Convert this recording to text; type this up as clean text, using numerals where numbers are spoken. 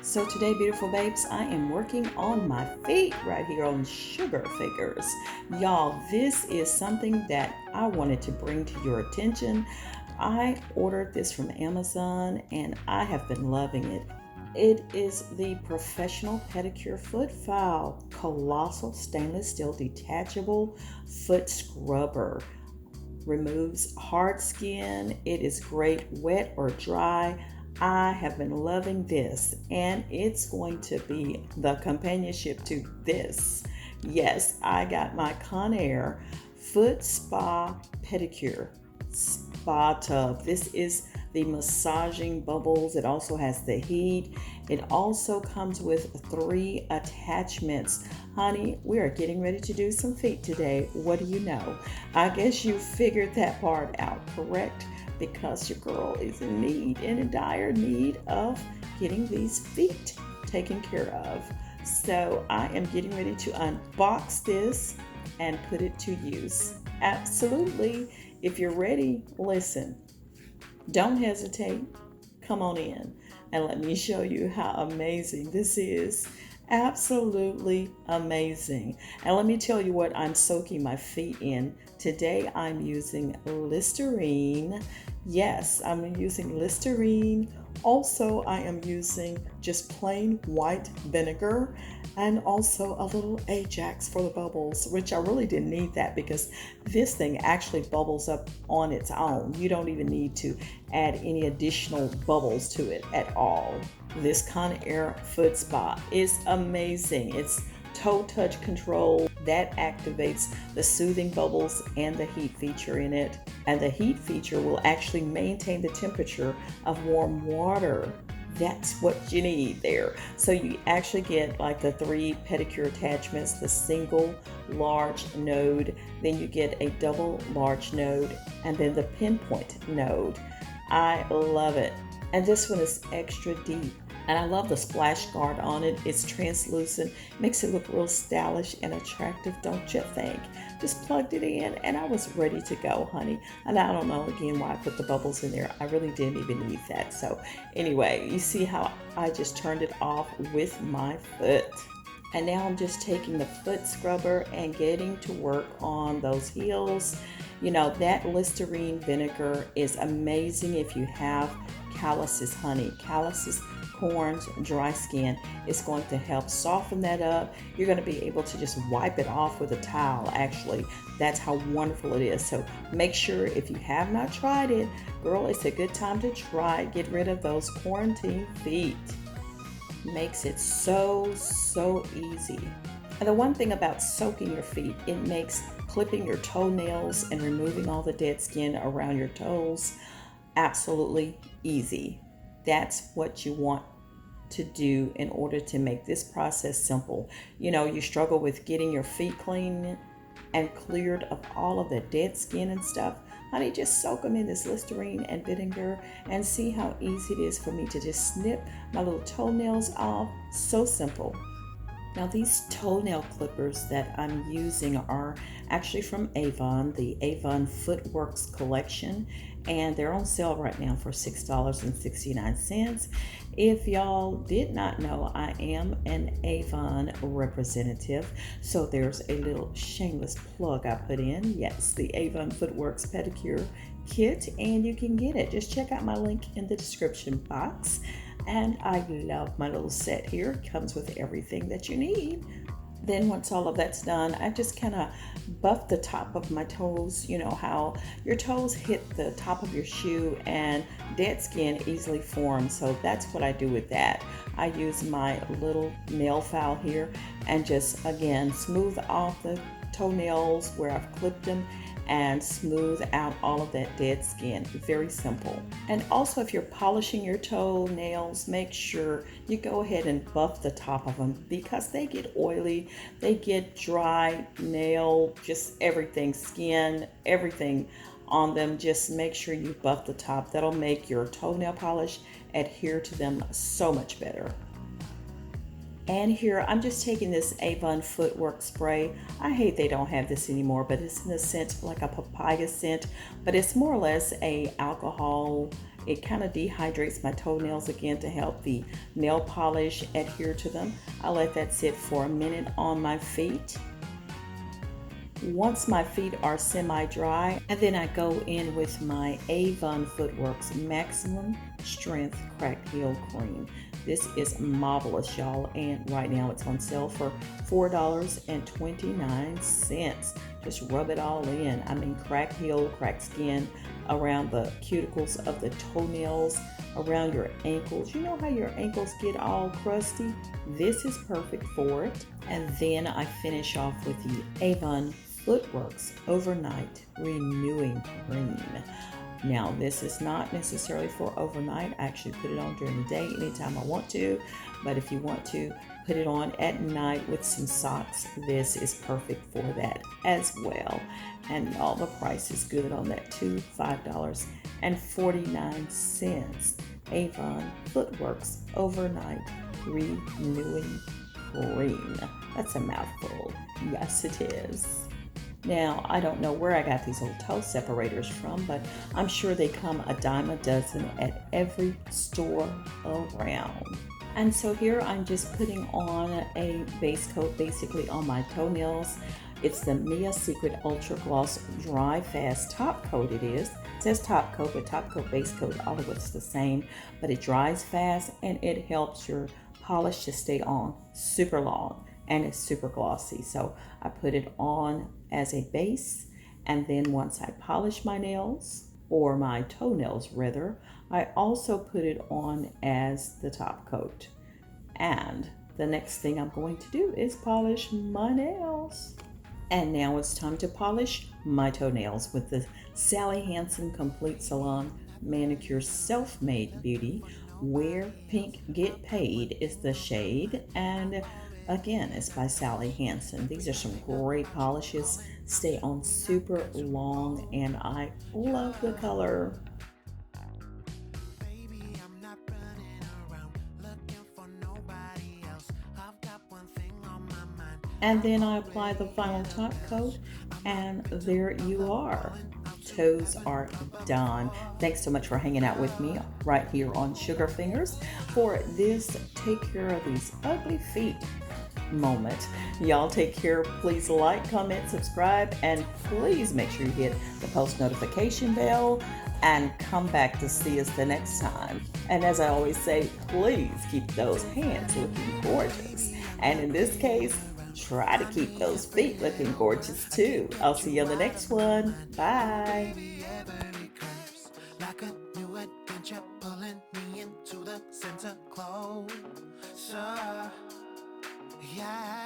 So today, beautiful babes, I am working on my feet right here on Sugar Figures. Y'all, this is something that I wanted to bring to your attention. I ordered this from Amazon and I have been loving it. It is the Professional Pedicure Foot File Colossal Stainless Steel Detachable Foot Scrubber. Removes hard skin. It is great wet or dry. I have been loving this, and it's going to be the companionship to this. Yes, I got my Conair Foot Spa Pedicure Spa Tub. This is the massaging bubbles. It also has the heat. It also comes with 3 attachments. Honey, we are getting ready to do some feet today. What do you know? I guess you figured that part out, correct? Because your girl is in dire need of getting these feet taken care of. So I am getting ready to unbox this and put it to use. Absolutely. If you're ready, listen, don't hesitate. Come on in and let me show you how amazing this is. Absolutely amazing. And let me tell you what I'm soaking my feet in. Today I'm using Listerine. Yes, I'm using Listerine. Also, I am using just plain white vinegar and also a little Ajax for the bubbles, which I really didn't need that because this thing actually bubbles up on its own. You don't even need to add any additional bubbles to it at all. This Conair Foot Spa is amazing. It's toe touch control that activates the soothing bubbles and the heat feature in it. And the heat feature will actually maintain the temperature of warm water. That's what you need there. So you actually get like the 3 pedicure attachments, the single large node, then you get a double large node, and then the pinpoint node. I love it. And this one is extra deep. And I love the splash guard on it. It's translucent, makes it look real stylish and attractive, don't you think? Just plugged it in and I was ready to go, honey. And I don't know again why I put the bubbles in there. I really didn't even need that. So anyway, you see how I just turned it off with my foot. And now I'm just taking the foot scrubber and getting to work on those heels. You know, that Listerine vinegar is amazing if you have calluses, honey. Calluses, corns, dry skin. It's going to help soften that up. You're going to be able to just wipe it off with a towel, actually. That's how wonderful it is. So make sure if you have not tried it, girl, it's a good time to try. Get rid of those quarantine feet. Makes it so easy. And the one thing about soaking your feet, it makes clipping your toenails and removing all the dead skin around your toes absolutely easy. That's what you want to do in order to make this process simple. You know, you struggle with getting your feet clean and cleared of all of the dead skin and stuff. Honey, just soak them in this Listerine and vinegar and see how easy it is for me to just snip my little toenails off. So simple. Now these toenail clippers that I'm using are actually from Avon, the Avon Footworks collection, and they're on sale right now for $6.69. If y'all did not know, I am an Avon representative, so there's a little shameless plug I put in. Yes, the Avon Footworks Pedicure Kit, and you can get it. Just check out my link in the description box. And I love my little set here. It comes with everything that you need. Then once all of that's done, I just kind of buff the top of my toes. You know how your toes hit the top of your shoe and dead skin easily forms. So that's what I do with that. I use my little nail file here and just, again, smooth off the toenails where I've clipped them and smooth out all of that dead skin. Very simple. And also, if you're polishing your toenails, make sure you go ahead and buff the top of them because they get oily, they get dry, nail, just everything, skin, everything on them. Just make sure you buff the top. That'll make your toenail polish adhere to them so much better. And here I'm just taking this Avon Footwork spray. I hate they don't have this anymore, but it's in a scent like a papaya scent, but it's more or less a alcohol It kind of dehydrates my toenails again to help the nail polish adhere to them. I let that sit for a minute on my feet. Once my feet are semi-dry, and then I go in with my Avon Footworks Maximum Strength Cracked Heel Cream. This is marvelous, y'all, and right now it's on sale for $4.29. Just rub it all in. I mean, cracked heel, cracked skin around the cuticles of the toenails, around your ankles. You know how your ankles get all crusty? This is perfect for it. And then I finish off with the Avon Footworks Overnight Renewing Cream. Now, this is not necessarily for overnight. I actually put it on during the day anytime I want to, but if you want to put it on at night with some socks, this is perfect for that as well. And all the price is good on that too, $5.49. Avon Footworks Overnight Renewing Cream. That's a mouthful. Yes, it is. Now, I don't know where I got these old toe separators from, but I'm sure they come a dime a dozen at every store around. And so here I'm just putting on a base coat basically on my toenails. It's the Mia Secret Ultra Gloss Dry Fast Top Coat it is. It says top coat, but top coat, base coat, all of it's the same, but it dries fast and it helps your polish to stay on super long, and it's super glossy. So I put it on as a base, and then once I polish my nails, or my toenails rather, I also put it on as the top coat. And the next thing I'm going to do is polish my nails. And now it's time to polish my toenails with the Sally Hansen Complete Salon Manicure Self-Made Beauty. Wear Pink Get Paid is the shade, and again, it's by Sally Hansen. These are some great polishes, stay on super long, and I love the color. And then I apply the final top coat, and there you are. Toes are done. Thanks so much for hanging out with me right here on Sugar Fingers for this Take Care of These Ugly Feet moment. Y'all take care. Please like, comment, subscribe, and please make sure you hit the post notification bell and come back to see us the next time. And as I always say, please keep those hands looking gorgeous. And in this case, try to keep those feet looking gorgeous too. I'll see you on the next one. Bye. Like a new adventure pulling me into the center close. So, yeah.